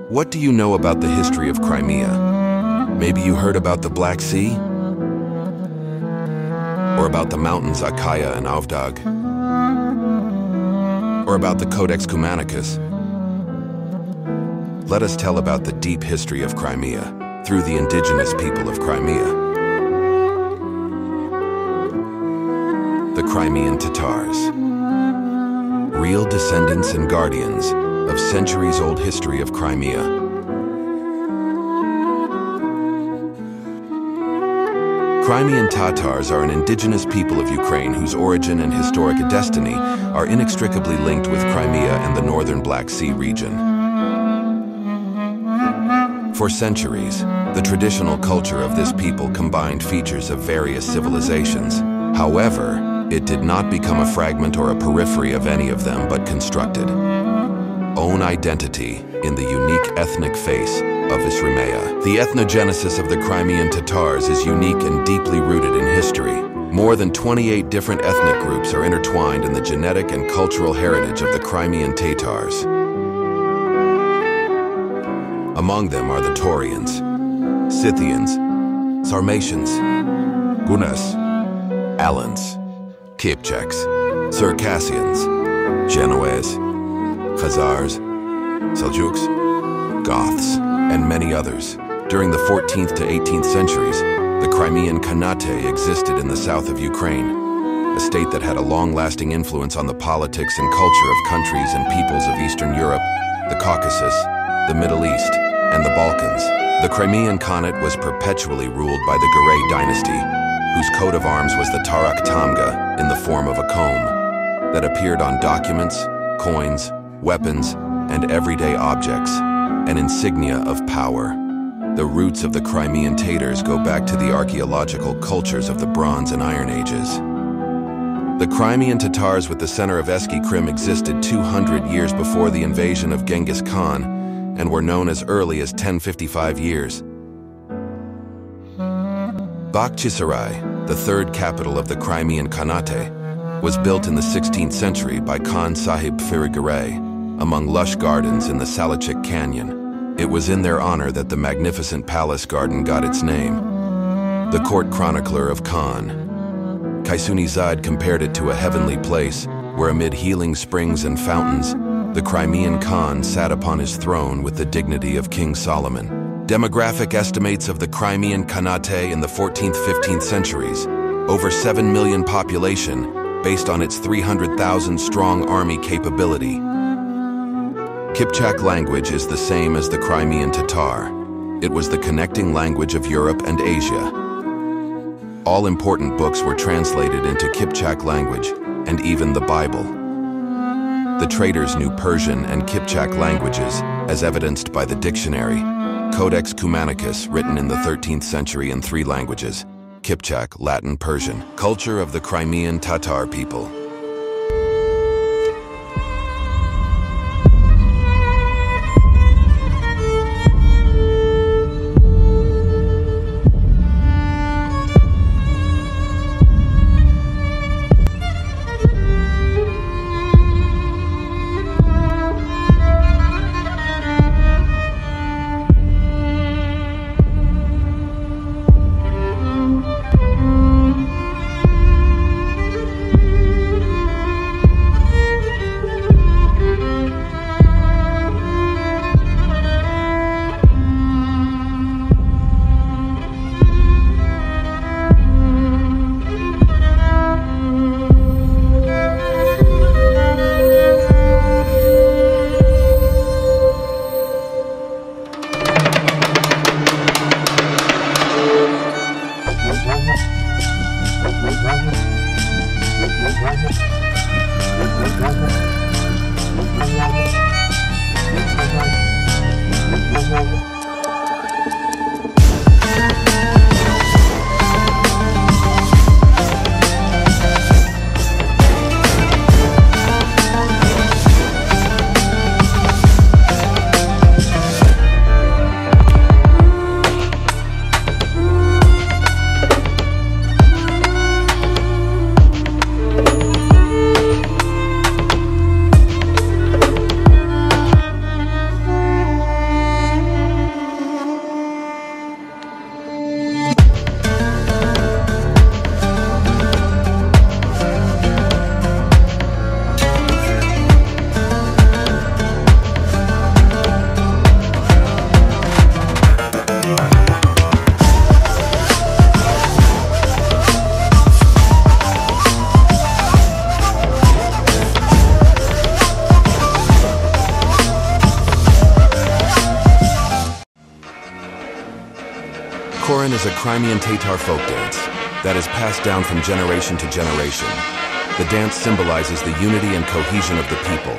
What do you know about the history of Crimea? Maybe you heard about the Black Sea? Or about the mountains Achaia and Avdag? Or about the Codex Cumanicus? Let us tell about the deep history of Crimea through the indigenous people of Crimea. The Crimean Tatars, real descendants and guardians of centuries-old history of Crimea. Crimean Tatars are an indigenous people of Ukraine whose origin and historic destiny are inextricably linked with Crimea and the northern Black Sea region. For centuries, the traditional culture of this people combined features of various civilizations. However, it did not become a fragment or a periphery of any of them, but constructed own identity in the unique ethnic face of СRIMEA. The ethnogenesis of the Crimean Tatars is unique and deeply rooted in history. More than 28 different ethnic groups are intertwined in the genetic and cultural heritage of the Crimean Tatars. Among them are the Taurians, Scythians, Sarmatians, Gunas, Alans, Kipchaks, Circassians, Genoese, Khazars, Seljuks, Goths, and many others. During the 14th to 18th centuries, the Crimean Khanate existed in the south of Ukraine, a state that had a long-lasting influence on the politics and culture of countries and peoples of Eastern Europe, the Caucasus, the Middle East, and the Balkans. The Crimean Khanate was perpetually ruled by the Garay dynasty, whose coat of arms was the Tarak Tamga in the form of a comb that appeared on documents, coins, weapons, and everyday objects, an insignia of power. The roots of the Crimean Tatars go back to the archaeological cultures of the Bronze and Iron Ages. The Crimean Tatars with the center of Eski Krim existed 200 years before the invasion of Genghis Khan and were known as early as 1055 years. Bakhchisarai, the third capital of the Crimean Khanate, was built in the 16th century by Khan Sahib Firigaray among lush gardens in the Seljuk Canyon. It was in their honor that the magnificent palace garden got its name. The court chronicler of Khan, Kaisunizad, compared it to a heavenly place where amid healing springs and fountains, the Crimean Khan sat upon his throne with the dignity of King Solomon. Demographic estimates of the Crimean Khanate in the 14th-15th centuries, over 7 million population based on its 300,000-strong army capability. Kipchak language is the same as the Crimean Tatar. It was the connecting language of Europe and Asia. All important books were translated into Kipchak language, and even the Bible. The traders knew Persian and Kipchak languages, as evidenced by the dictionary, Codex Cumanicus, written in the 13th century in 3 languages, Kipchak, Latin, Persian. Culture of the Crimean Tatar people. Koran is a Crimean Tatar folk dance that is passed down from generation to generation. The dance symbolizes the unity and cohesion of the people.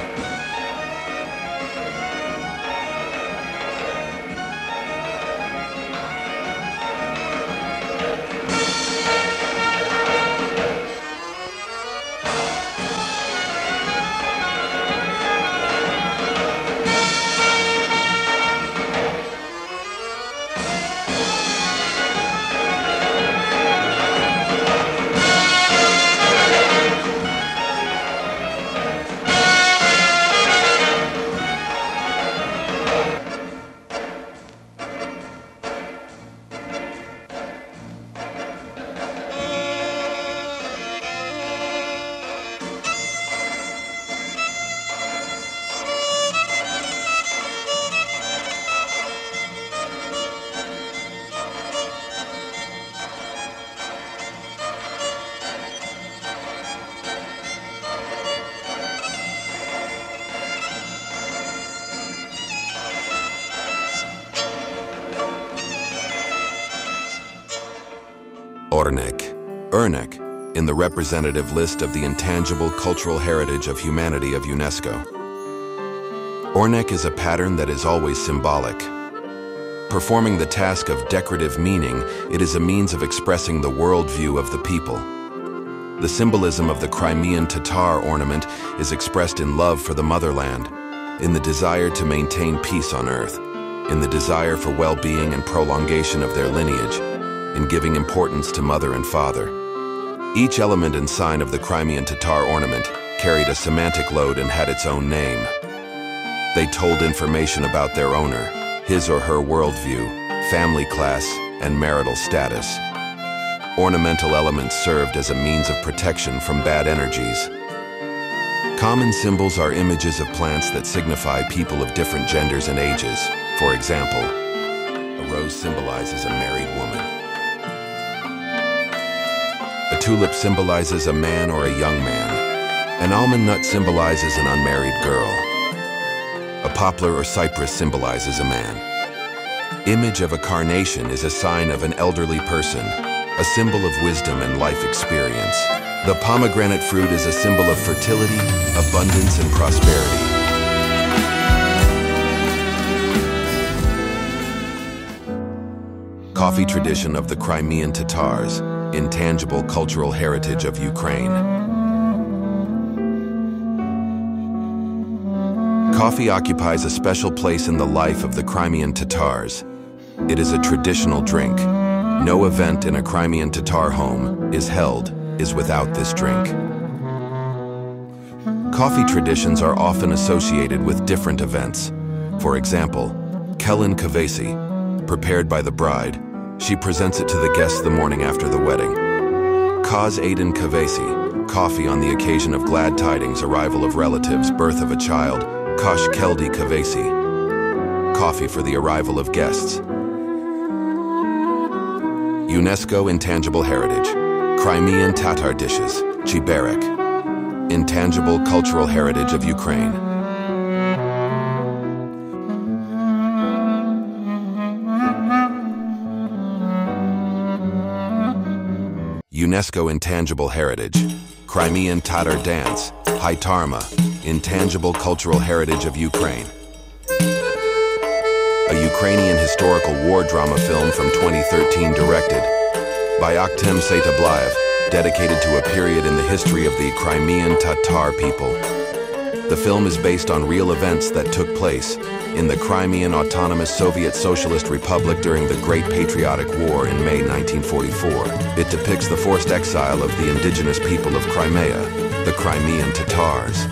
Örnek, in the representative list of the intangible cultural heritage of humanity of UNESCO. Örnek is a pattern that is always symbolic. Performing the task of decorative meaning, it is a means of expressing the worldview of the people. The symbolism of the Crimean Tatar ornament is expressed in love for the motherland, in the desire to maintain peace on earth, in the desire for well-being and prolongation of their lineage, in giving importance to mother and father. Each element and sign of the Crimean Tatar ornament carried a semantic load and had its own name. They told information about their owner, his or her worldview, family class, and marital status. Ornamental elements served as a means of protection from bad energies. Common symbols are images of plants that signify people of different genders and ages. For example, a rose symbolizes a married woman. A tulip symbolizes a man or a young man. An almond nut symbolizes an unmarried girl. A poplar or cypress symbolizes a man. Image of a carnation is a sign of an elderly person, a symbol of wisdom and life experience. The pomegranate fruit is a symbol of fertility, abundance, and prosperity. Coffee tradition of the Crimean Tatars, intangible cultural heritage of Ukraine. Coffee occupies a special place in the life of the Crimean Tatars. It is a traditional drink. No event in a Crimean Tatar home is without this drink. Coffee traditions are often associated with different events. For example, Kelin Kavesi, prepared by the bride, she presents it to the guests the morning after the wedding. Kaz Aydin Kavesi, coffee on the occasion of glad tidings, arrival of relatives, birth of a child. Kosh Keldi Kavesi, coffee for the arrival of guests. UNESCO Intangible Heritage, Crimean Tatar dishes, Chiberek, intangible cultural heritage of Ukraine. UNESCO Intangible Heritage, Crimean Tatar dance, Haitarma, intangible cultural heritage of Ukraine. A Ukrainian historical war drama film from 2013 directed by Akhtem Saitablayev, dedicated to a period in the history of the Crimean Tatar people. The film is based on real events that took place in the Crimean Autonomous Soviet Socialist Republic during the Great Patriotic War in May 1944. It depicts the forced exile of the indigenous people of Crimea, the Crimean Tatars.